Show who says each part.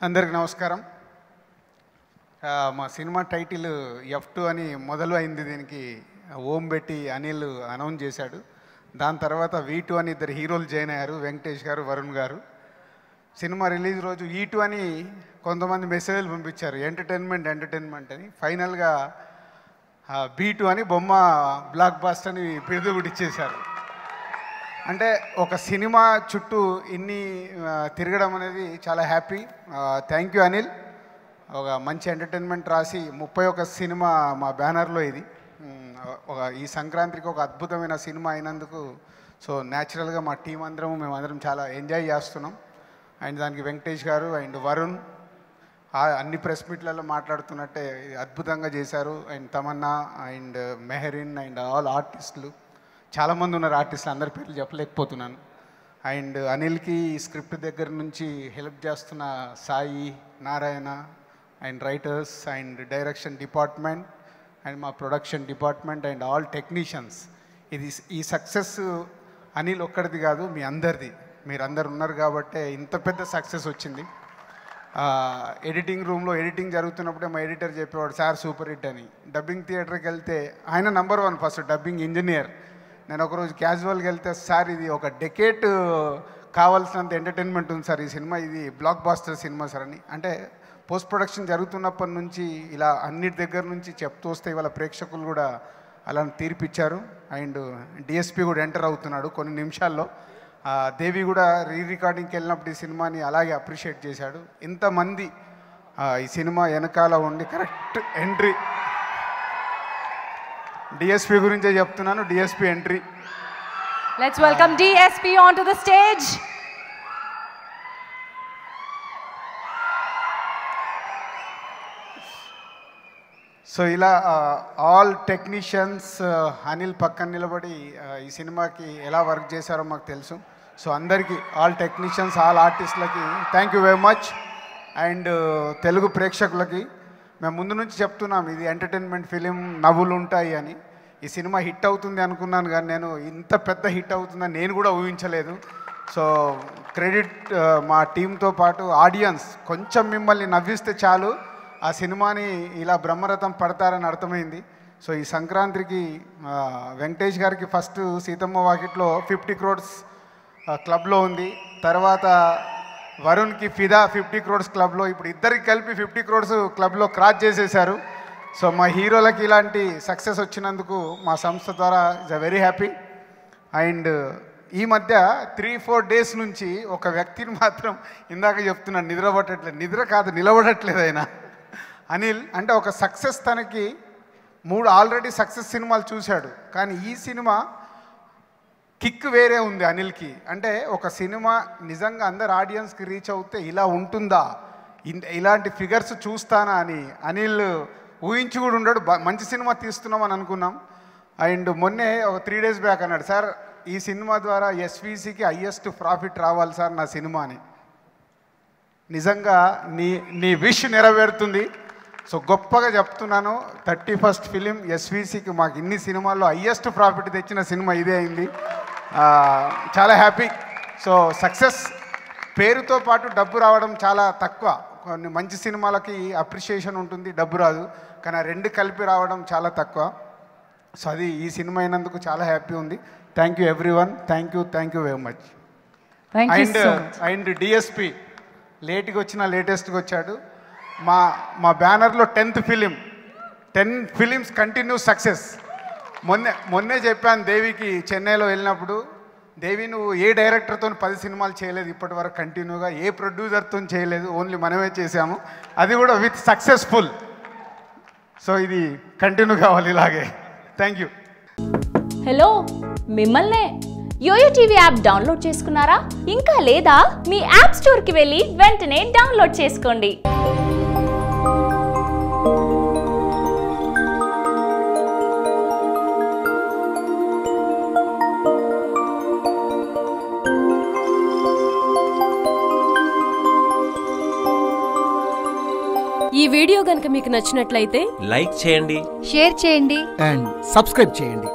Speaker 1: అందరికీ నమస్కారం. మా సినిమా టైటిల్ F2 అని మొదలు అయింది. దీనికి ఓం పెట్టి అనిల్ అనౌన్స్ చేశాడు. దాని తర్వాత V2 అని ఇద్దరు హీరోలు జాయిన్ అయ్యారు, వెంకటేష్ గారు, వరుణ్ గారు. సినిమా రిలీజ్ రోజు E2 అని కొంతమంది మెసేజ్లు పంపించారు, ఎంటర్టైన్మెంట్ అని. ఫైనల్గా B2 అని బొమ్మ బ్లాక్ బాస్టర్ అని బిరుదు కూడా ఇచ్చేశారు. అంటే ఒక సినిమా చుట్టూ ఇన్ని తిరగడం అనేది చాలా హ్యాపీ. Thank you Anil. ఒక మంచి ఎంటర్టైన్మెంట్ రాసి 31 సినిమా మా బ్యానర్లో ఇది ఈ సంక్రాంతికి ఒక అద్భుతమైన సినిమా అయినందుకు సో న్యాచురల్గా మా టీం మేమందరం చాలా ఎంజాయ్ చేస్తున్నాం. అండ్ దానికి వెంకటేష్ గారు అండ్ వరుణ్ అన్ని ప్రెస్ మీట్లలో మాట్లాడుతున్నట్టే అద్భుతంగా చేశారు. And Tamannaah and Mehreen and all ఆర్టిస్టులు చాలామంది ఉన్నారు. ఆర్టిస్టులు అందరి పేర్లు చెప్పలేకపోతున్నాను. అండ్ అనిల్కి స్క్రిప్ట్ దగ్గర నుంచి హెల్ప్ చేస్తున్న Sai, Narayana and writers and direction department and మా production department and all technicians. ఈ సక్సెస్ అనిల్ ఒక్కడిది కాదు, మీ అందరిది. మీరందరు ఉన్నారు కాబట్టే ఇంత పెద్ద సక్సెస్ వచ్చింది. ఎడిటింగ్ రూమ్లో ఎడిటింగ్ జరుగుతున్నప్పుడే మా ఎడిటర్ చెప్పేవాడు, సార్ సూపర్ హిట్ అని. డబ్బింగ్ థియేటర్కి వెళ్తే ఆయన నంబర్ 1 ఫస్ట్ డబ్బింగ్ ఇంజనీర్. నేను ఒకరోజు క్యాజువల్గా వెళ్తే, సార్ ఇది ఒక డెకేట్ కావాల్సినంత ఎంటర్టైన్మెంట్ ఉంది సార్ ఈ సినిమా, ఇది బ్లాక్ బాస్టర్ సినిమా సార్ అని. అంటే పోస్ట్ ప్రొడక్షన్ జరుగుతున్నప్పటి నుంచి ఇలా అన్నిటి దగ్గర నుంచి చెప్తూ వస్తే ఇవాళ ప్రేక్షకులు కూడా అలా తీర్పిచ్చారు. అండ్ డిఎస్పి కూడా ఎంటర్ అవుతున్నాడు కొన్ని నిమిషాల్లో. దేవి కూడా రికార్డింగ్కి వెళ్ళినప్పుడు ఈ సినిమాని అలాగే అప్రిషియేట్ చేశాడు. ఇంతమంది ఈ సినిమా వెనకాల ఉండి కరెక్ట్ ఎంట్రీ, డిఎస్పి గురించే చెప్తున్నాను, DSP entry.
Speaker 2: Let's welcome DSP onto the stage.
Speaker 1: So ఇలా ఆల్ టెక్నీషియన్స్ అనిల్ పక్కన నిలబడి ఈ సినిమాకి ఎలా వర్క్ చేశారో మాకు తెలుసు. సో అందరికీ, ఆల్ టెక్నీషియన్స్, ఆల్ ఆర్టిస్టులకి thank you very much. And Telugu ప్రేక్షకులకి మేము ముందు నుంచి చెప్తున్నాం, ఇది ఎంటర్టైన్మెంట్ ఫిలిం, నవ్వులు ఉంటాయి అని. ఈ సినిమా హిట్ అవుతుంది అనుకున్నాను, కానీ నేను ఇంత పెద్ద హిట్ అవుతుందని నేను కూడా ఊహించలేదు. సో క్రెడిట్ మా టీంతో పాటు ఆడియన్స్. కొంచెం మిమ్మల్ని నవ్విస్తే చాలు ఆ సినిమాని ఇలా బ్రహ్మరథం పడతారని అర్థమైంది. సో ఈ సంక్రాంతికి వెంకటేష్ గారికి ఫస్ట్ సీతమ్మ వాకిట్లో 50 crores క్లబ్లో ఉంది. తర్వాత వరుణ్కి ఫిదా 50 crores క్లబ్లో, ఇప్పుడు ఇద్దరికి కలిపి 50 crores క్లబ్లో క్రాస్ చేసేశారు. సో మా హీరోలకి ఇలాంటి సక్సెస్ వచ్చినందుకు మా సంస్థ ద్వారా ఇట్స్ వెరీ హ్యాపీ. అండ్ ఈ మధ్య 3-4 డేస్ నుంచి ఒక వ్యక్తిని మాత్రం ఇందాక చెప్తున్నాను, నిద్ర కాదు నిలబడట్లేదు ఆయన అనిల్. అంటే ఒక సక్సెస్, తనకి 3 ఆల్రెడీ సక్సెస్ సినిమాలు చూశాడు, కానీ ఈ సినిమా కిక్ వేరే ఉంది అనిల్కి. అంటే ఒక సినిమా నిజంగా అందరు ఆడియన్స్కి రీచ్ అవుతే ఇలా ఉంటుందా, ఇలాంటి ఫిగర్స్ చూస్తానా అని అనిల్ ఊహించి కూడా ఉండడు. మంచి సినిమా తీస్తున్నామని అనుకున్నాం. అండ్ మొన్నే ఒక 3 days బ్యాక్ అన్నాడు, సార్ ఈ సినిమా ద్వారా ఎస్విసికి హయ్యెస్ట్ ప్రాఫిట్ రావాలి సార్ నా సినిమా అని. నిజంగా నీ విష్ నెరవేరుతుంది. సో గొప్పగా చెప్తున్నాను, 31st ఫిలిం ఎస్విసికి మాకు ఇన్ని సినిమాల్లో హయ్యెస్ట్ ప్రాఫిట్ తెచ్చిన సినిమా ఇదే అయింది. చాలా హ్యాపీ. సో సక్సెస్ పేరుతో పాటు డబ్బు రావడం చాలా తక్కువ. కొన్ని మంచి సినిమాలకి అప్రిషియేషన్ ఉంటుంది, డబ్బు రాదు. కానీ ఆ రెండు కలిపి రావడం చాలా తక్కువ. సో అది ఈ సినిమా అయినందుకు చాలా హ్యాపీ ఉంది. Thank you everyone. Thank you very much. And DSP లేట్గా వచ్చిన లేటెస్ట్గా వచ్చాడు. మా బ్యానర్లో 10th film, 10 films continuous success. మొన్నే చెప్పాను దేవికి చెన్నైలో వెళ్ళినప్పుడు, దేవి నువ్వు ఏ డైరెక్టర్తో 10 సినిమాలు చేయలేదు ఇప్పటి వరకు కంటిన్యూగా, ఏ ప్రొడ్యూసర్తో చేయలేదు, ఓన్లీ మనమే చేసాము, అది కూడా విత్ సక్సెస్ఫుల్. సో ఇది కంటిన్యూ కావాలి ఇలాగే. Thank you.
Speaker 3: హలో, మిమ్మల్నే. యోయో టీవీ యాప్ డౌన్లోడ్ చేసుకున్నారా? ఇంకా లేదా? మీ యాప్ స్టోర్కి వెళ్ళి వెంటనే డౌన్లోడ్ చేసుకోండి.
Speaker 4: ఈ వీడియో గనుక మీకు నచ్చినట్లయితే
Speaker 5: లైక్ చేయండి,
Speaker 4: షేర్ చేయండి
Speaker 6: అండ్ సబ్స్క్రైబ్ చేయండి.